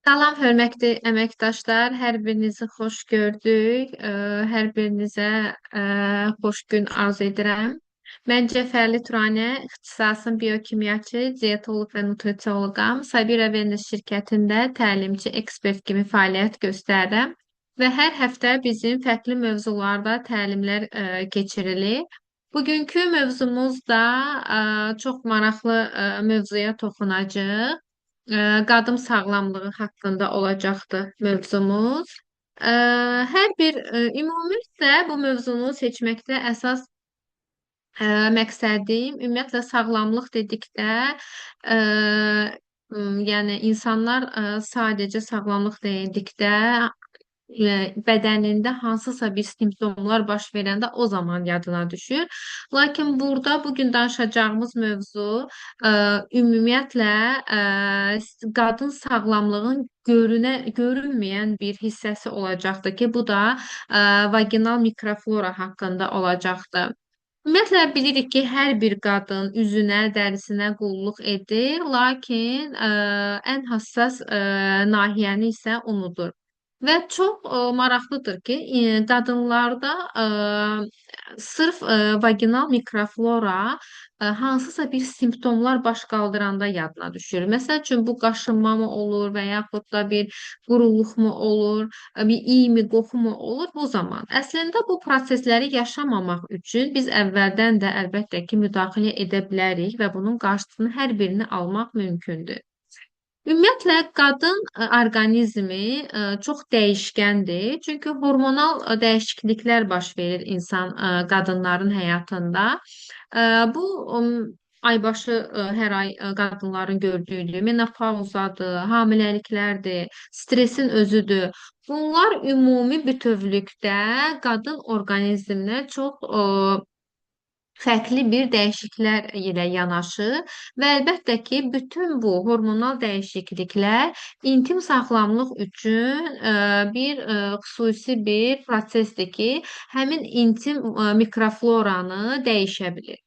Salam, hörmətli əməkdaşlar, hər birinizi xoş gördük. Hər birinizə xoş gün arzu edirəm. Mən Cəfərli Turanə, ixtisasım biokimyaçı, diyetoloq və nutrisioloqam. Sabira Wellness şirkətində təlimçi ekspert kimi fəaliyyət göstərirəm və hər həftə bizim fərqli mövzularda təlimlər keçirilir. Bugünkü mövzumuz da çox maraqlı mövzuya toxunacaq. Qadın sağlamlığı haqqında olacaqdır mövzumuz. Hər bir ümumiyyətlə bu mövzunu seçməkdə əsas məqsədim ümumiyyətlə sağlamlıq dedikdə ə, yəni insanlar sadəcə sağlamlıq deyildikdə bədənində hansısa bir simptomlar baş verəndə o zaman yadına düşür. Lakin burada bugün danışacağımız mövzu ümumiyyətlə qadın sağlamlığın görünməyən bir hissəsi olacaqdır ki, bu da vaginal mikroflora haqqında olacaqdır. Ümumiyyətlə bilirik ki, hər bir qadın üzünə, dərisinə qulluq edir, lakin ən hassas nahiyəni isə unudur. Və çox maraqlıdır ki, qadınlarda sırf vaginal mikroflora hansısa bir simptomlar baş qaldıranda yadına düşür. Məsəl üçün bu qaşınma mı olur və yaxud da bir quruluq mu olur, bir iyi mi, qoxu mu olur bu zaman. Əslində bu prosesləri yaşamamaq üçün biz əvvəldən də əlbəttə ki, müdaxilə edə bilərik və bunun qarşısını hər birini almaq mümkündür. Ümumiyyətlə qadın orqanizmi çox dəyişkəndir. Çünki hormonal dəyişikliklər baş verir qadınların həyatında. Bu aybaşı hər ay qadınların gördüyü menopauzadır, hamiləliklərdir, stresin özüdür. Bunlar ümumi bütövlükdə qadın orqanizminə çox fərqli bir dəyişikliklər ilə yanaşı və əlbəttə ki, bütün bu hormonal dəyişikliklər intim sağlamlıq üçün xüsusi bir prosesdir ki, həmin intim mikrofloranı dəyişə bilir.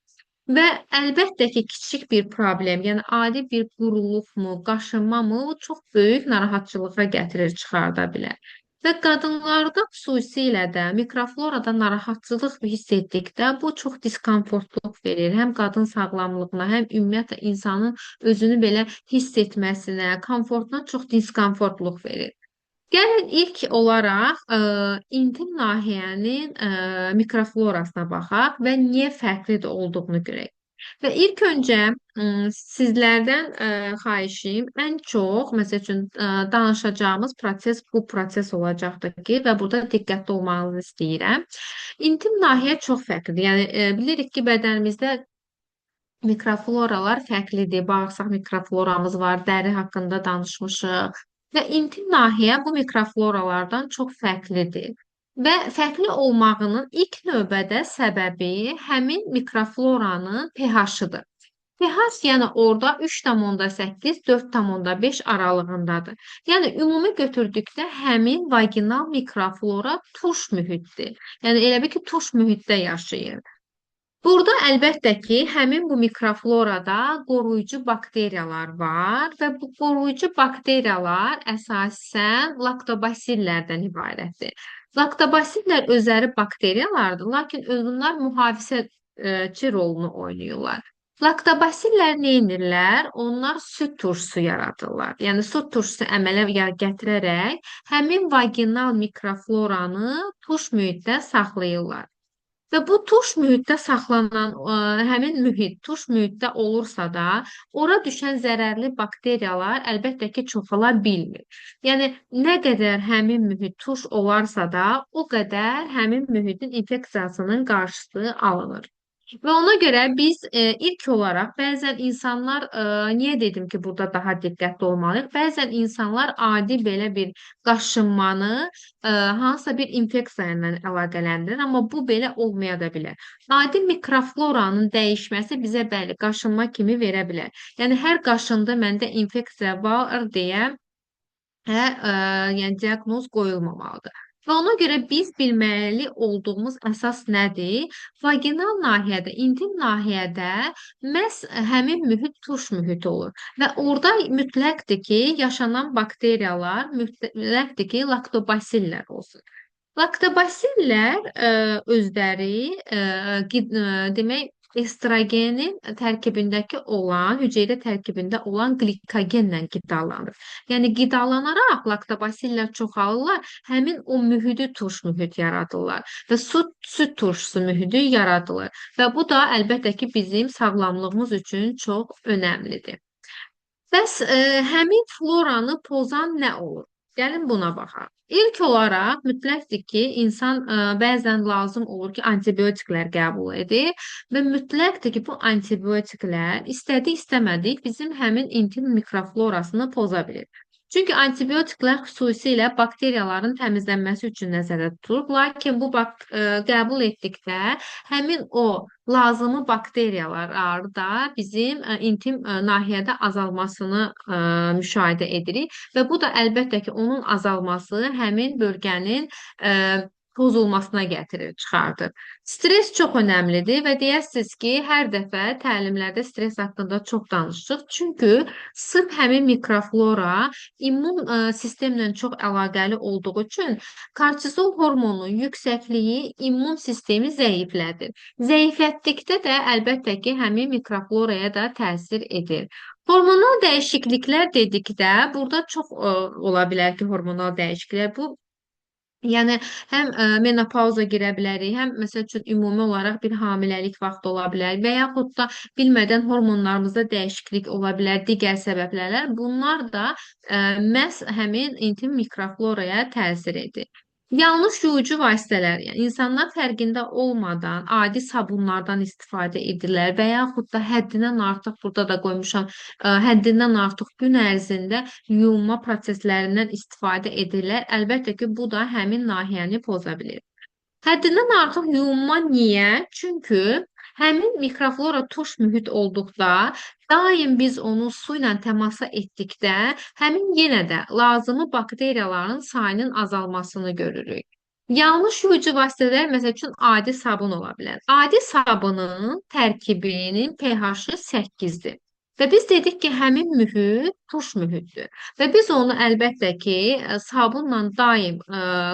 Və əlbəttə ki, kiçik bir problem, yəni adi bir quruluqmu, qaşınma mı, bu çox böyük narahatçılığa gətirir, çıxarda bilər. Və qadınlarda xüsusilə də mikroflorada narahatçılıq hiss etdikdə bu çox diskomfortluq verir. Həm qadın sağlamlığına, həm ümumiyyətlə insanın özünü belə hiss etməsinə, komfortuna çox diskomfortluq verir. Gəlin ilk olaraq intim nahiyənin mikroflorasına baxaq və niyə fərqli olduğunu görək. Və ilk öncə sizlərdən xahişim ən çox, məsəl üçün danışacağımız proses bu proses olacaqdır ki, və burada diqqətli olmanızı istəyirəm. İntim nahiyə çox fərqlidir. Yəni bilirik ki, bədənimizdə mikrofloralar fərqlidir. Bağırsaq mikrofloramız var, dəri haqqında danışmışıq. Və intim nahiyə bu mikrofloralardan çox fərqlidir. Və fərqli olmağının ilk növbədə səbəbi həmin mikrofloranın pH-ıdır. pH, yəni orada 3,8, 4,5 aralığındadır. Yəni ümumi götürdükdə həmin vaginal mikroflora turş mühitdir. Yəni elə bil ki, turş mühitdə yaşayır. Burada əlbəttə ki, həmin bu mikroflorada qoruyucu bakteriyalar var və bu qoruyucu bakteriyalar əsasən laktobasillərdən ibarətdir. Laktobasillər özləri bakteriyalardır, lakin onlar mühafizəçi rolunu oynayırlar. Laktobasillər nə edirlər? Onlar süd turşusu yaradırlar. Yəni süd turşusu əmələ gətirərək həmin vaginal mikrofloranı turş mühitdə saxlayırlar. Və bu turş mühitdə saxlanan həmin mühit turş mühitdə olursa da, ora düşən zərərli bakteriyalar əlbəttə ki, çoxala bilmir. Yəni nə qədər həmin mühit turş olarsa da, o qədər həmin mühitin infeksiyasının qarşısı alınır. Və ona görə biz ilk olaraq bəzən insanlar, niyə dedim ki, burada daha diqqətli olmalıyıq? Bəzən insanlar adi belə bir qaşınmanı hansısa bir infeksiya ilə əlaqələndirir, amma bu belə olmaya da bilər. Adi mikrofloranın dəyişməsi bizə bəli qaşınma kimi verə bilər. Yəni hər qaşında məndə infeksiya var deyə yəni diaqnoz qoyulmamalıdır. Və ona görə biz bilməli olduğumuz əsas nədir? Vaginal nahiyədə, intim nahiyədə məhz həmin mühit turş mühit olur. Və orada mütləqdir ki, yaşanan bakteriyalar, mütləqdir ki, laktobasillər olsun. Laktobasillər özləri demək estrogenin tərkibindəki olan, hüceyrə tərkibində olan glikogenlə qidalanır. Yəni qidalanaraq laktobasillər çoxalırlar, həmin o mühiti turş mühit yaradırlar və süd turşusu mühiti yaradılır. Və bu da əlbəttə ki, bizim sağlamlığımız üçün çox önəmlidir. Bəs həmin floranı pozan nə olur? Gəlin buna baxaq. İlk olaraq mütləqdir ki, insan bəzən lazım olur ki, antibiotiklər qəbul edir və mütləqdir ki, bu antibiotiklər istədik-istəmədik bizim həmin intim mikroflorasını poza bilir. Çünki antibiotiklər xüsusilə bakteriyaların təmizlənməsi üçün nəzərdə tutulub, lakin bu qəbul etdikdə həmin o lazımi bakteriyalar da bizim intim nahiyədə azalmasını müşahidə edirik və bu da əlbəttə ki, onun azalması həmin bölgənin pozulmasına gətirir, çıxardır. Stres çox önəmlidir və deyərsiniz ki, hər dəfə təlimlərdə stres haqqında çox danışırıq. Çünki sırf həmin mikroflora immun sistemlə çox əlaqəli olduğu üçün kortizol hormonunun yüksəkliyi immun sistemi zəiflədir. Zəiflətdikdə də əlbəttə ki, həmin mikrofloraya da təsir edir. Hormonal dəyişikliklər dedikdə, burada çox ola bilər ki, hormonal dəyişikliklər bu yəni həm menopauza girə bilərik, həm məsəl üçün ümumi olaraq bir hamiləlik vaxtı ola bilər və yaxud da bilmədən hormonlarımızda dəyişiklik ola bilər, digər səbəblərlə. Bunlar da məhz həmin intim mikrofloraya təsir edir. Yanlış yuyucu vasitələr, yəni insanlar fərqində olmadan adi sabunlardan istifadə edirlər və yaxud da həddindən artıq burada da qoymuşam, həddindən artıq gün ərzində yuyunma proseslərindən istifadə edirlər. Əlbəttə ki, bu da həmin nahiyəni poza bilir. Həddindən artıq yuyunma niyə? Çünki həmin mikroflora turş mühit olduqda, daim biz onu su ilə təmasa etdikdə, həmin yenə də lazımi bakteriyaların sayının azalmasını görürük. Yanlış yuyucu vasitələr məsəl üçün adi sabun ola bilər. Adi sabunun tərkibinin pH-ı 8-dir. Və biz dedik ki, həmin mühit turş mühitdir. Və biz onu əlbəttə ki, sabunla daim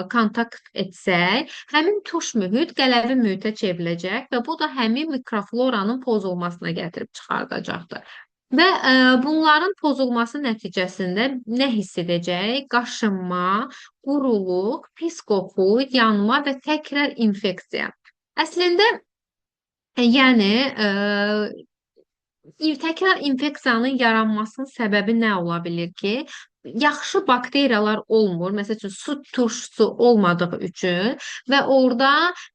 kontakt etsək, həmin turş mühit qələvi mühitə çevriləcək və bu da həmin mikrofloranın pozulmasına gətirib çıxardacaqdır. Və bunların pozulması nəticəsində nə hiss edəcək? Qaşınma, quruluq, pis qoxu, yanma və təkrar infeksiya. Əslində, yəni təkrar infeksiyanın yaranmasının səbəbi nə ola bilər ki? Yaxşı bakteriyalar olmur, məsəl üçün süd turşusu olmadığı üçün və orada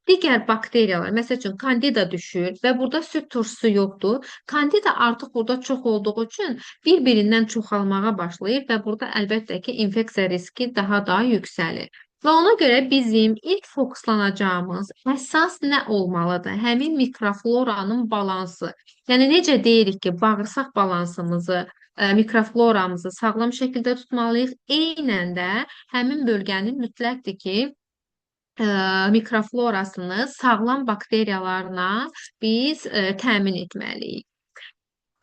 digər bakteriyalar, məsəl üçün kandida düşür və burada süd turşusu yoxdur. Kandida artıq burada çox olduğu üçün bir-birindən çoxalmağa başlayır və burada əlbəttə ki, infeksiya riski daha da yüksəlir. Və ona görə bizim ilk fokuslanacağımız əsas nə olmalıdır? Həmin mikrofloranın balansı. Yəni necə deyirik ki, bağırsaq balansımızı, mikrofloramızı sağlam şəkildə tutmalıyıq. Eynən də həmin bölgənin mütləqdir ki, mikroflorasını sağlam bakteriyalarla biz təmin etməliyik.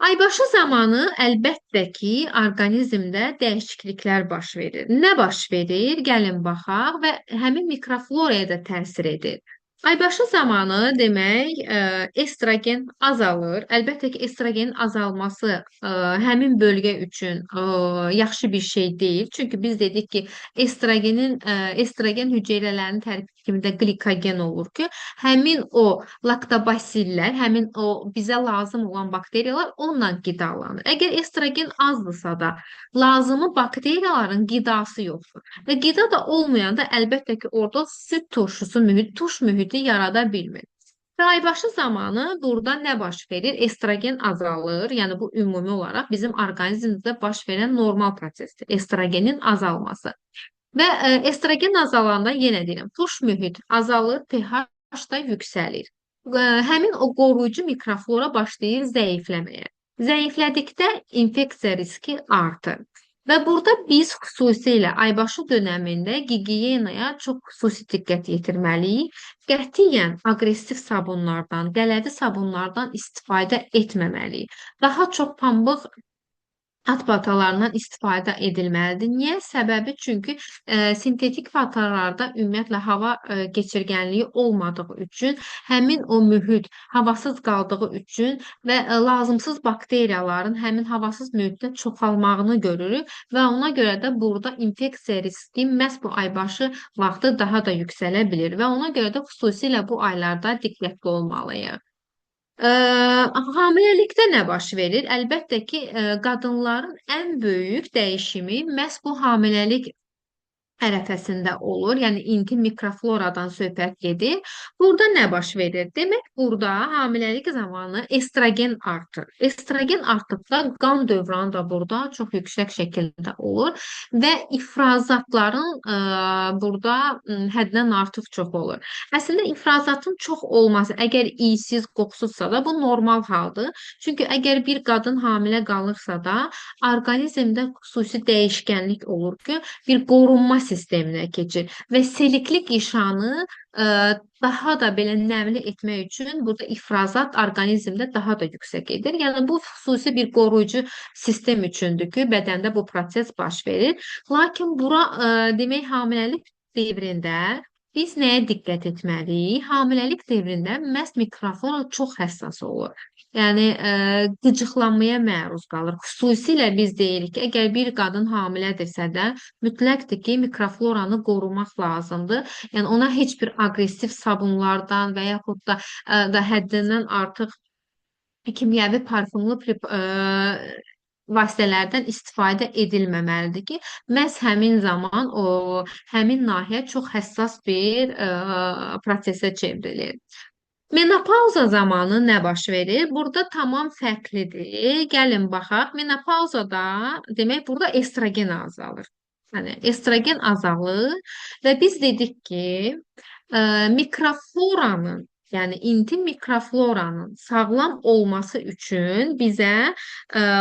Aybaşı zamanı əlbəttə ki, orqanizmdə dəyişikliklər baş verir. Nə baş verir? Gəlin baxaq və həmin mikrofloraya da təsir edir. Aybaşı zamanı demək, estrogen azalır. Əlbəttə ki, estrogenin azalması həmin bölgə üçün yaxşı bir şey deyil. Çünki biz dedik ki, estrogen hüceyrələrinin tərkibində glikogen olur ki, həmin o laktobasillər, həmin o bizə lazım olan bakteriyalar onunla qidalanır. Əgər estrogen azdırsa da, lazımi bakteriyaların qidası yoxdur. Və qida da olmayanda əlbəttə ki, orada süd turşusu mühit, turş mühiti yarada bilmir. Və aybaşı zamanı burada nə baş verir? Estrogen azalır. Yəni bu ümumi olaraq bizim orqanizmimizdə baş verən normal prosesdir. Estrogenin azalması. Və estrogen azalanda yenə deyirəm, turş mühit azalır, pH da yüksəlir. Həmin o qoruyucu mikroflora başlayır zəifləməyə. Zəiflədikdə infeksiya riski artır. Və burada biz xüsusilə aybaşı dönəmində gigiyenaya çox xüsusi diqqət yetirməliyik. Qətiyyən aqressiv sabunlardan, qələvi sabunlardan istifadə etməməliyik. Daha çox pambıq at patalarından istifadə edilməlidir. Niyə? Səbəbi çünki sintetik patalarda ümumiyyətlə hava keçirgənliyi olmadığı üçün həmin o mühit havasız qaldığı üçün və lazımsız bakteriyaların həmin havasız mühitdə çoxalmağını görürük və ona görə də burada infeksiya riski məhz bu aybaşı vaxtı daha da yüksələ bilir və ona görə də xüsusilə bu aylarda diqqətli olmalıyıq. Ə, Hamiləlikdə nə baş verir? Əlbəttə ki, qadınların ən böyük dəyişimi məhz bu hamiləlik ərəfəsində olur. Yəni intim mikrofloradan söhbət gedir. Burada nə baş verir? Demək, burada hamiləlik zamanı estrogen artır. Estrogen artdıqda qan dövranı da burada çox yüksək şəkildə olur və ifrazatların burada həddən artıq çox olur. Əslində ifrazatın çox olması, əgər iysiz, qoxusuzsa da bu normal haldır. Çünki əgər bir qadın hamilə qalırsa da, orqanizmdə xüsusi dəyişkənlik olur ki, bir qorunma sisteminə keçir və selikli qişanı daha da belə nəmli etmək üçün burada ifrazat orqanizmdə daha da yüksək edir. Yəni bu xüsusi bir qoruyucu sistem üçündür ki, bədəndə bu proses baş verir. Lakin bura demək hamiləlik dövründə biz nəyə diqqət etməliyik? Hamiləlik dövründə məhz mikrofon çox həssas olur. Yəni qıcıqlanmaya məruz qalır. Xüsusilə biz deyirik ki, əgər bir qadın hamilədirsə də mütləqdir ki, mikrofloranı qorumaq lazımdır. Yəni ona heç bir aqressiv sabunlardan və yaxud da həddindən artıq kimyəvi parfumlu vasitələrdən istifadə edilməməlidir ki, məhz həmin zaman həmin nahiyyə çox həssas bir prosesə çevrilir. Menopauza zamanı nə baş verir? Burada tamam fərqlidir. Gəlin baxaq. Menopauzada demək burada estrogen azalır. Yəni estrogen azalır və biz dedik ki, mikrofloranın, yəni intim mikrofloranın sağlam olması üçün bizə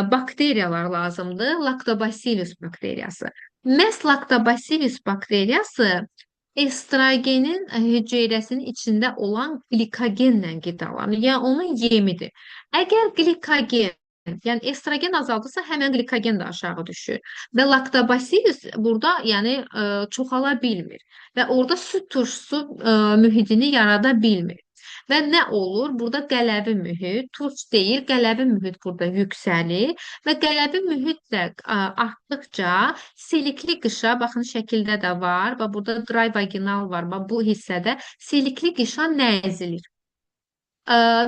bakteriyalar lazımdır. Lactobacillus bakteriyası. Məhz Lactobacillus bakteriyası estrogenin hüceyrəsinin içində olan glikogenlə qidalanır. Yəni onun yemidir. Əgər glikogen, yəni estrogen azaldısa həmin glikogen də aşağı düşür. Və laktobasilis burada yəni çoxala bilmir və orada süd turşusu mühitini yarada bilmir. Və nə olur? Burada qələvi mühit, turş deyil, qələvi mühit burada yüksəlir və qələvi mühit də artdıqca silikli qışa, baxın şəkildə də var, və burada dry vaginal var, və bu hissədə silikli qışa nəzilir.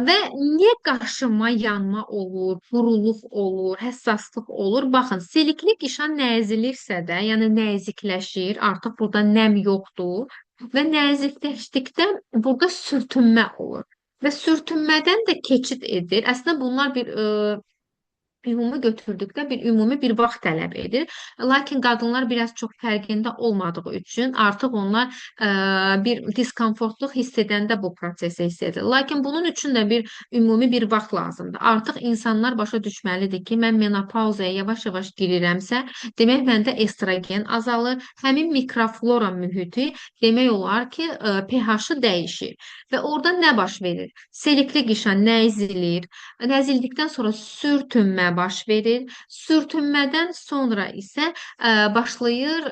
Və niyə qaşınma, yanma olur, quruluq olur, həssaslıq olur? Baxın, silikli qişan nəzilirsə də, yəni nəzikləşir, artıq burada nəm yoxdur və nəzikləşdikdə burada sürtünmə olur və sürtünmədən də keçid edir. Əslində bunlar bir ümumi götürdükdə ümumi bir vaxt tələb edir. Lakin qadınlar biraz çox fərqində olmadığı üçün artıq onlar bir diskomfortluq hiss edəndə bu prosesi hiss edir. Lakin bunun üçün də ümumi bir vaxt lazımdır. Artıq insanlar başa düşməlidir ki, mən menopauzaya yavaş-yavaş girirəmsə, demək məndə estrogen azalır. Həmin mikroflora mühiti demək olar ki, pH-ı dəyişir. Və orada nə baş verir? Selikli qişa nəzilir. Nəzildikdən sonra sürtünmə baş verir. Sürtünmədən sonra isə başlayır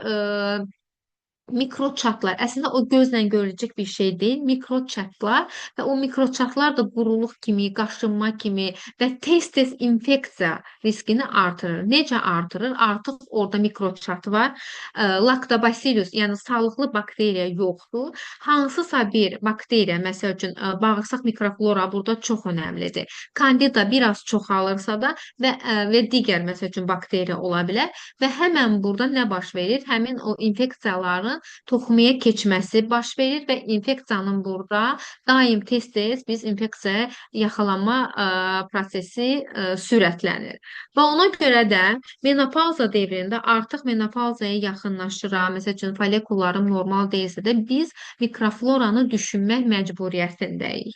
mikro çatlar. Əslində o gözlə görüləcək bir şey deyil. Mikro çatlar və o mikro çatlar da quruluq kimi, qaşınma kimi və tez-tez infeksiya riskini artırır. Necə artırır? Artıq orada mikro çat var. Lactobacillus, yəni sağlıqlı bakteriya yoxdur. Hansısa bir bakteriya, məsəl üçün bağırsaq mikroflora burada çox önəmlidir. Kandida biraz çoxalırsa da və digər məsəl üçün bakteriya ola bilər və həmən burada nə baş verir? Həmin o infeksiyaların toxumaya keçməsi baş verir və infeksiyanın burada daim tez-tez biz infeksiyaya yaxalanma prosesi sürətlənir. Və ona görə də menopauza dövründə artıq menopauzaya yaxınlaşırıq. Məsəl üçün follikullarım normal deyilsə də biz mikrofloranı düşünmək məcburiyyətindəyik.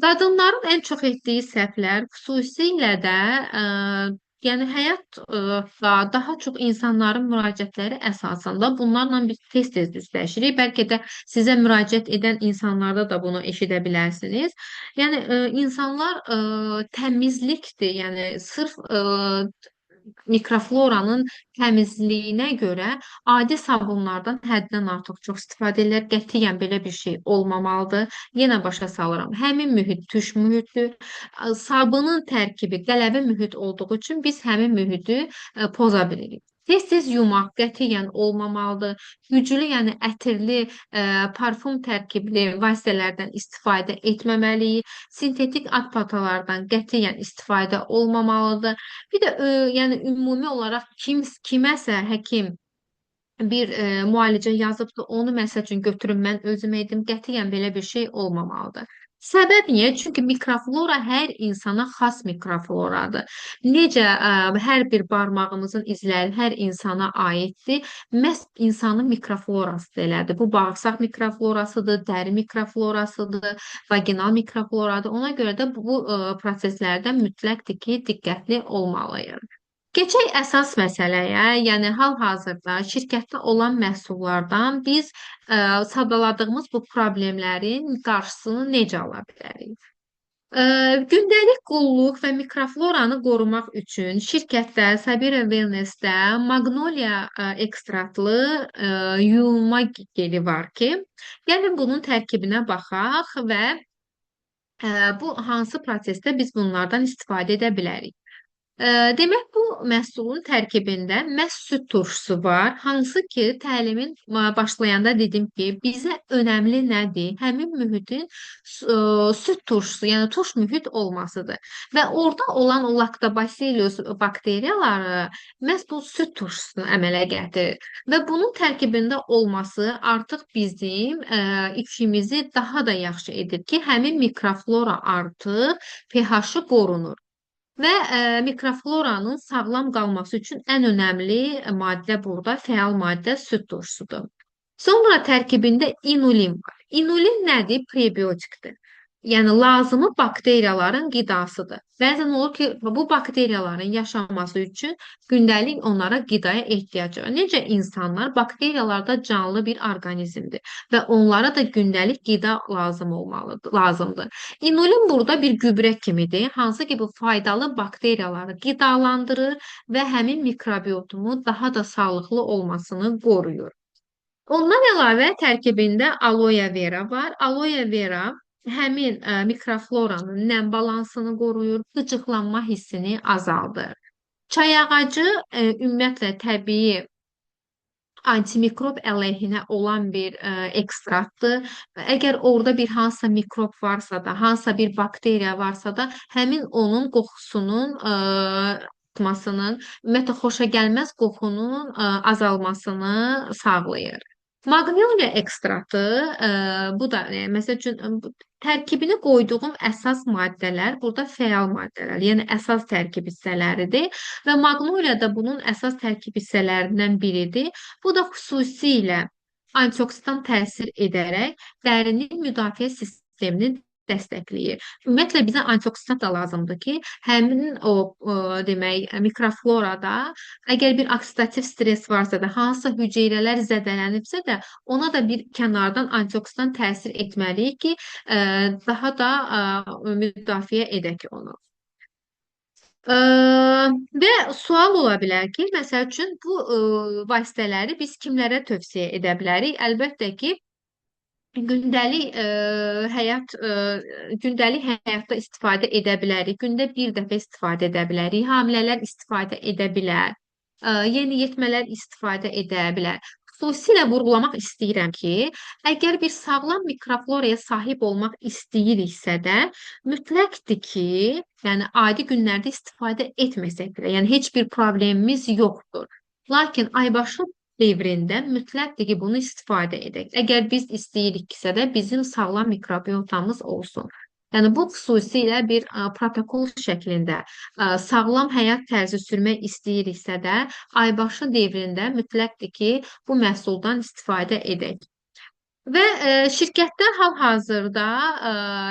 Qadınların ən çox etdiyi səhvlər xüsusilə də Yəni həyat da daha çox insanların müraciətləri əsasında bunlarla biz tez-tez üzləşirik. Bəlkə də sizə müraciət edən insanlarda da bunu eşidə bilərsiniz. Yəni insanlar təmizlikdir, yəni sırf mikrofloranın təmizliyinə görə adi sabunlardan həddən artıq çox istifadə edirlər. Qətiyyən belə bir şey olmamalıdır. Yenə başa salıram. Həmin mühit tuş mühitdir. Sabunun tərkibi qələvi mühit olduğu üçün biz həmin mühiti poza bilirik. Tez-tez yumaq qətiyyən olmamalıdır. Güclü, yəni ətirli, parfum tərkibli vasitələrdən istifadə etməməliyik. Sintetik at patalardan qətiyyən istifadə olmamalıdır. Bir də yəni ümumi olaraq kiməsə həkim bir müalicə yazıbdı, onu məsəl üçün götürüm mən özüm edim. Qətiyyən belə bir şey olmamalıdır. Səbəb niyə? Çünki mikroflora hər insana xas mikrofloradır. Necə hər bir barmağımızın izləri hər insana aiddir. Məhz insanın mikroflorası da elədir. Bu bağırsaq mikroflorasıdır, dəri mikroflorasıdır, vaginal mikrofloradır. Ona görə də bu proseslərdə mütləqdir ki, diqqətli olmalıyıq. Keçək əsas məsələyə, yəni hal-hazırda şirkətdə olan məhsullardan biz sadaladığımız bu problemlərin qarşısını necə ala bilərik? Gündəlik qulluq və mikrofloranı qorumaq üçün şirkətdə, Sabira Wellness-də Magnolia ekstraktlı yuyulma geli var ki, gəlin bunun tərkibinə baxaq və bu hansı prosesdə biz bunlardan istifadə edə bilərik? Demək, bu məhsulun tərkibində məhz süd turşusu var, hansı ki, təlimin başlayanda dedim ki, bizə önəmli nədir? Həmin mühitin süd turşusu, yəni turş mühit olmasıdır. Və orada olan o lactobacillus bakteriyaları məhz bu süd turşusunu əmələ gətirir. Və bunun tərkibində olması artıq bizim işimizi daha da yaxşı edir ki, həmin mikroflora artıq pH-ı qorunur. Və mikrofloranın sağlam qalması üçün ən önəmli maddə burada fəal maddə süd turşusudur. Sonra tərkibində inulin var. İnulin nədir? Prebiotikdir. Yəni lazımı bakteriyaların qidasıdır. Bəzən olur ki, bu bakteriyaların yaşaması üçün gündəlik onlara qidaya ehtiyac var. Necə insanlar bakteriyalar da canlı bir orqanizmdir və onlara da gündəlik qida lazımdır. İnulin burada bir gübrə kimidir, hansı ki bu faydalı bakteriyaları qidalandırır və həmin mikrobiotumu daha da sağlıqlı olmasını qoruyur. Ondan əlavə tərkibində aloe vera var. Aloe vera həmin mikrofloranın nəm balansını qoruyur, qıcıqlanma hissini azaldır. Çay ağacı ümumiyyətlə təbii antimikrob əleyhinə olan bir ekstraktdır. Əgər orada bir hansısa mikrob varsa da, hansısa bir bakteriya varsa da, həmin onun qoxusunun artmasının, ümumiyyətlə xoşa gəlməz qoxunun azalmasını sağlayır. Maqnoliya ekstraktı, bu da məsəl üçün tərkibini qoyduğum əsas maddələr burada fəal maddələr, yəni əsas tərkib hissələridir və maqnoliya da bunun əsas tərkib hissələrindən biridir. Bu da xüsusilə antioksidant təsir edərək dərinin müdafiə sistemini dəstəkləyir. Ümumiyyətlə bizə antioksidant da lazımdır ki, həmin o demək mikroflorada əgər bir oksidativ stres varsa da, hansısa hüceyrələr zədələnibsə də, ona da bir kənardan antioksidant təsir etməliyik ki, daha da müdafiə edək onu. Və sual ola bilər ki, məsəl üçün bu vasitələri biz kimlərə tövsiyə edə bilərik? Əlbəttə ki, gündəlik həyatda istifadə edə bilərik. Gündə bir dəfə istifadə edə bilərik. Hamilələr istifadə edə bilər. Yeniyetmələr istifadə edə bilər. Xüsusilə vurğulamaq istəyirəm ki, əgər bir sağlam mikrofloraya sahib olmaq istəyiriksə də, mütləqdir ki, yəni adi günlərdə istifadə etməsək belə, yəni heç bir problemimiz yoxdur. Lakin aybaşı devrində mütləqdir ki, bunu istifadə edək. Əgər biz istəyiriksə də bizim sağlam mikrobiotamız olsun. Yəni bu xüsusilə bir protokol şəklində sağlam həyat tərzi sürmək istəyiriksə də aybaşı devrində mütləqdir ki, bu məhsuldan istifadə edək. Və şirkətlər hal-hazırda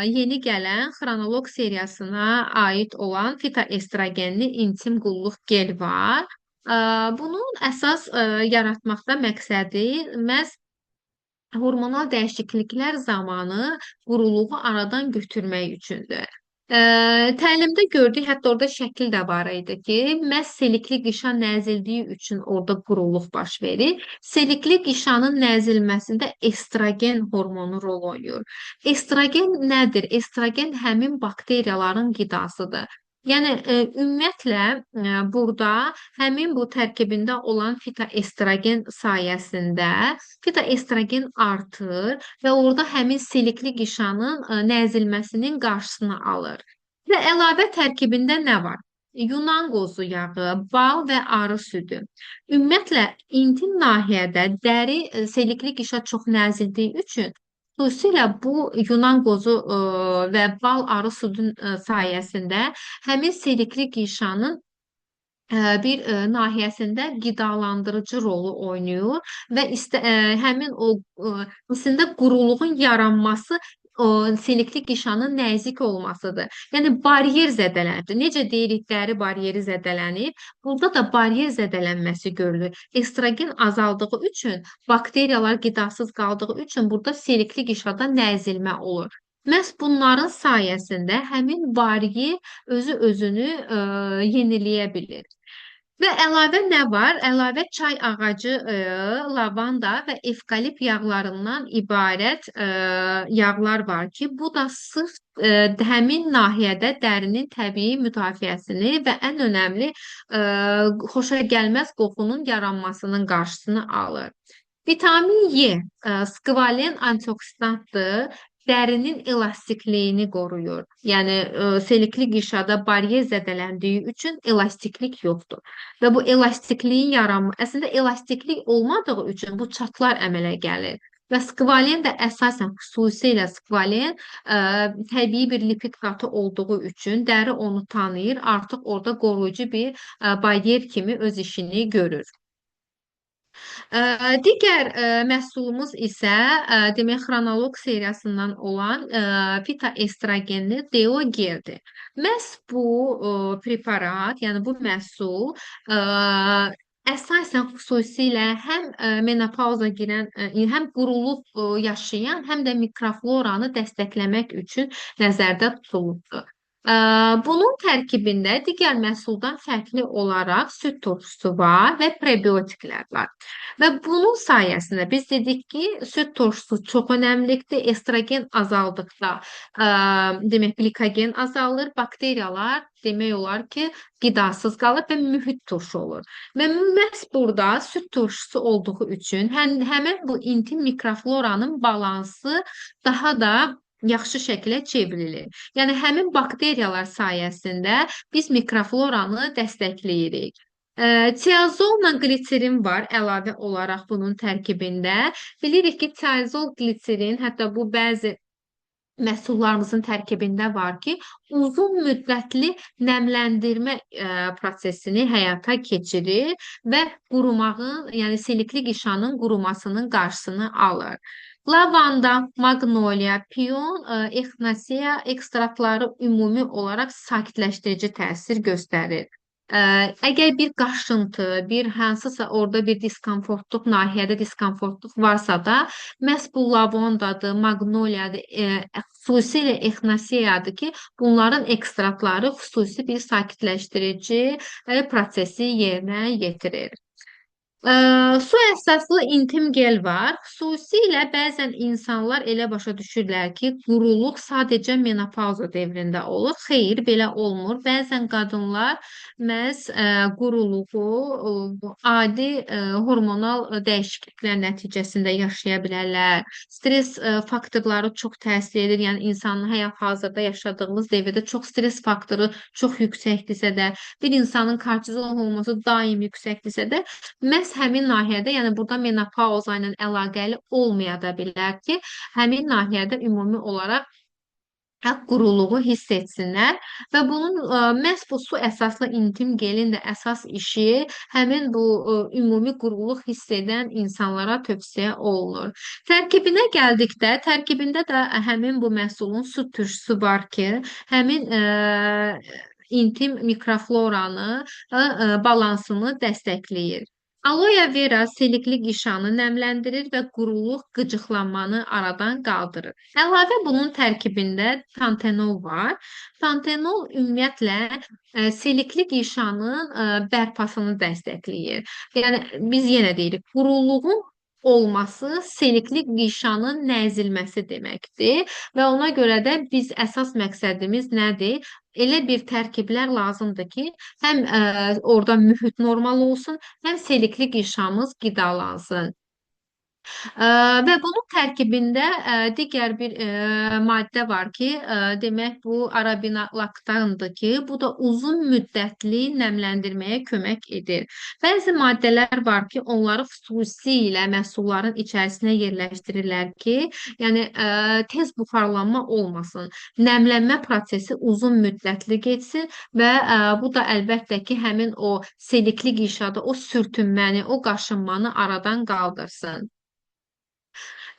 yeni gələn xronoloq seriyasına aid olan fitoestrogenli intim qulluq gel var. E, Bunun əsas yaratmaqda məqsədi məhz hormonal dəyişikliklər zamanı quruluğu aradan götürmək üçündür. Ə, Təlimdə gördük, hətta orada şəkil də var idi ki, məhz selikli qişa nəzildiyi üçün orada quruluq baş verir. Selikli qişanın nəzilməsində estrogen hormonu rol oynayır. Estrogen nədir? Estrogen həmin bakteriyaların qidasıdır. Yəni ümumiyyətlə burada həmin bu tərkibində olan fitoestrogen sayəsində fitoestrogen artır və orada həmin silikli qişanın nəzilməsinin qarşısını alır. Və əlavə tərkibində nə var? Yunan qozu yağı, bal və arı südü. Ümumiyyətlə intim nahiyədə dəri selikli qişa çox nəzildiyi üçün xüsusilə bu Yunan qozu və bal arı südün sayəsində həmin selikli qişanın bir nahiyəsində qidalandırıcı rolu oynayır və həmin o əslində quruluğun yaranması o selikli qişanın nəzik olmasıdır. Yəni baryer zədələnir. Necə deyirik, dəri baryeri zədələnir. Burada da baryer zədələnməsi görülür. Estrogen azaldığı üçün, bakteriyalar qidasız qaldığı üçün burada selikli qişada nəzilmə olur. Məhz bunların sayəsində həmin baryer özünü yeniləyə bilir. Və əlavə nə var? Əlavə çay ağacı, lavanda və evkalipt yağlarından ibarət yağlar var ki, bu da sırf həmin nahiyədə dərinin təbii müdafiəsini və ən önəmli xoşagəlməz qoxunun yaranmasının qarşısını alır. Vitamin Y, skvalen antioksidantdır. Dərinin elastikliyini qoruyur. Yəni selikli qişada baryer zədələndiyi üçün elastiklik yoxdur. Və bu elastikliyin yaranması, əslində elastiklik olmadığı üçün bu çatlar əmələ gəlir. Və skvalen də əsasən xüsusilə skvalen təbii bir lipid qatı olduğu üçün dəri onu tanıyır, artıq orada qoruyucu bir baryer kimi öz işini görür. Digər məhsulumuz isə demək xronoloq seriyasından olan fitoestrogenli Deogeldir. Məhz bu preparat, yəni bu məhsul əsasən xüsusilə həm menopauza girən, həm quruluq yaşayan, həm də mikrofloranı dəstəkləmək üçün nəzərdə tutulubdur. Bunun tərkibində digər məhsuldan fərqli olaraq süd turşusu var və prebiotiklər var. Və bunun sayəsində biz dedik ki, süd turşusu çox önəmlidir. Estrogen azaldıqda, demək glikogen azalır, bakteriyalar demək olar ki, qidasız qalır və mühit turşu olur. Və məhz burada süd turşusu olduğu üçün həmin bu intim mikrofloranın balansı daha da yaxşı şəklə çevrilir. Yəni həmin bakteriyalar sayəsində biz mikrofloranı dəstəkləyirik. Tiazolla qliserin var əlavə olaraq bunun tərkibində. Bilirik ki, tiazol, qliserin, hətta bu bəzi məhsullarımızın tərkibində var ki, uzun müddətli nəmləndirmə prosesini həyata keçirir və qurumağın, yəni selikli qişanın qurumasının qarşısını alır. Lavanda, magnolia, piyon, ekhinacea ekstraktları ümumi olaraq sakitləşdirici təsir göstərir. Əgər bir qaşıntı, bir hansısa orada bir diskomfortluq, nahiyədə diskomfortluq varsa da, məhz bu lavandadır, magnoliyadır, xüsusilə exnaseyadır ki, bunların ekstraktları xüsusi bir sakitləşdirici prosesi yerinə yetirir. Su əsaslı intim gel var. Xüsusilə bəzən insanlar elə başa düşürlər ki, quruluq sadəcə menopauza dövründə olur. Xeyr, belə olmur. Bəzən qadınlar məhz quruluğu adi hormonal dəyişikliklər nəticəsində yaşaya bilərlər. Stres faktorları çox təsir edir. Yəni insanın həyat-hazırda yaşadığımız dövrdə çox stres faktoru çox yüksəkdirsə də, bir insanın kortizol hormonu daim yüksəkdirsə də, məhz həmin nahiyədə, yəni burada menopauza ilə əlaqəli olmaya da bilər ki, həmin nahiyədə ümumi olaraq quruluğu hiss etsinlər və bunun məhz bu su əsaslı intim gelin də əsas işi həmin bu ümumi quruluq hiss edən insanlara tövsiyə olunur. Tərkibinə gəldikdə, tərkibində də həmin bu məhsulun su turşusu var ki, həmin intim mikrofloranı balansını dəstəkləyir. Aloe vera silikli qişanı nəmləndirir və quruluq, qıcıqlanmanı aradan qaldırır. Əlavə bunun tərkibində pantenol var. Pantenol ümumiyyətlə silikli qişanın bərpasını dəstəkləyir. Yəni biz yenə deyirik, quruluğun olması silikli qişanın nəzilməsi deməkdir və ona görə də biz əsas məqsədimiz nədir? Elə bir tərkiblər lazımdır ki, həm orada mühit normal olsun, həm selikli qişamız qidalansın. Ə, və bunun tərkibində digər bir maddə var ki, demək bu arabinolaktandır ki, bu da uzun müddətli nəmləndirməyə kömək edir. Bəzi maddələr var ki, onları xüsusilə məhsulların içərisinə yerləşdirirlər ki, yəni tez buxarlanma olmasın, nəmlənmə prosesi uzun müddətli getsin və bu da əlbəttə ki, həmin o selikli qişada o sürtünməni, o qaşınmanı aradan qaldırsın.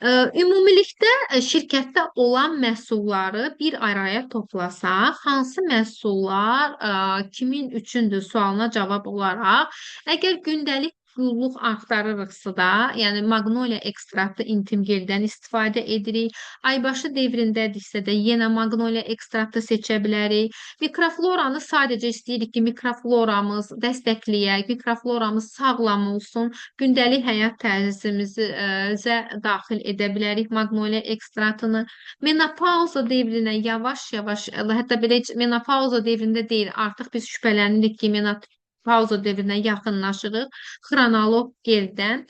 Ümumilikdə şirkətdə olan məhsulları bir araya toplasaq, hansı məhsullar kimin üçündür sualına cavab olaraq, əgər gündəlik qulluq axtarırıqsa da, yəni maqnoliya ekstraktı intim geldən istifadə edirik. Aybaşı devrindədirsə də yenə maqnoliya ekstraktı seçə bilərik. Mikrofloranı sadəcə istəyirik ki, mikrofloramız dəstəkləyək, mikrofloramız sağlam olsun, gündəlik həyat tərzimizə daxil edə bilərik maqnoliya ekstraktını. Menopauza devrinə yavaş-yavaş, hətta belə heç menopauza devrində deyil, artıq biz şübhələnirik ki, menopauza devrinə yaxınlaşırıq. Xronoloq geldən.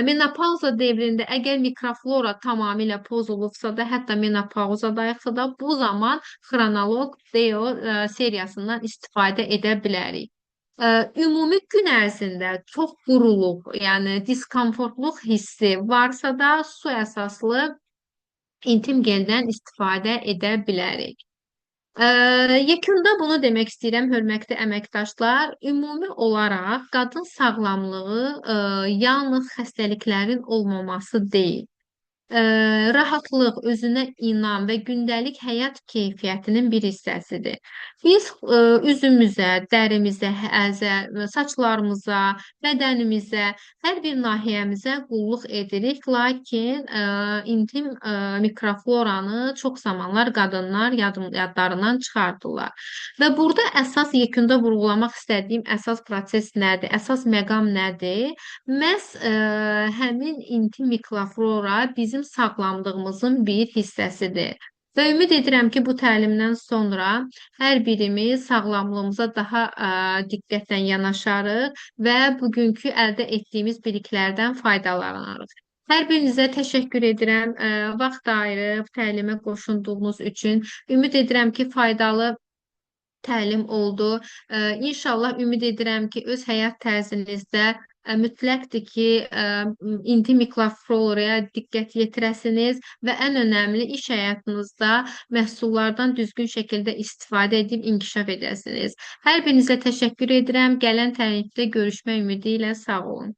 Menopauza devrində əgər mikroflora tamamilə pozulubsa da, hətta menopauzadayıqsa da, bu zaman xronoloq deo seriyasından istifadə edə bilərik. Ümumi gün ərzində çox quruluq, yəni diskomfortluq hissi varsa da su əsaslı intim geldən istifadə edə bilərik. Yekunda bunu demək istəyirəm, hörmətli əməkdaşlar. Ümumi olaraq qadın sağlamlığı yalnız xəstəliklərin olmaması deyil. Rahatlıq, özünə inam və gündəlik həyat keyfiyyətinin bir hissəsidir. Biz üzümüzə, dərimizə, saçlarımıza, bədənimizə, hər bir nahiyəmizə qulluq edirik, lakin intim mikrofloranı çox zamanlar qadınlar yadlarından çıxartırlar. Və burada əsas yekunda vurğulamaq istədiyim əsas proses nədir? Əsas məqam nədir? Məhz həmin intim mikroflora bizim sağlamlığımızın bir hissəsidir. Və ümid edirəm ki, bu təlimdən sonra hər birimiz sağlamlığımıza daha diqqətlə yanaşarıq və bugünkü əldə etdiyimiz biliklərdən faydalanarıq. Hər birinizə təşəkkür edirəm vaxt ayırıb təlimə qoşulduğunuz üçün. Ümid edirəm ki, faydalı təlim oldu. İnşallah ümid edirəm ki, öz həyat tərzinizdə mütləqdir ki, intim mikrofloraya diqqət yetirəsiniz və ən önəmli iş həyatınızda məhsullardan düzgün şəkildə istifadə edib inkişaf edəsiniz. Hər birinizə təşəkkür edirəm. Gələn təlimdə görüşmək ümidi ilə sağ olun.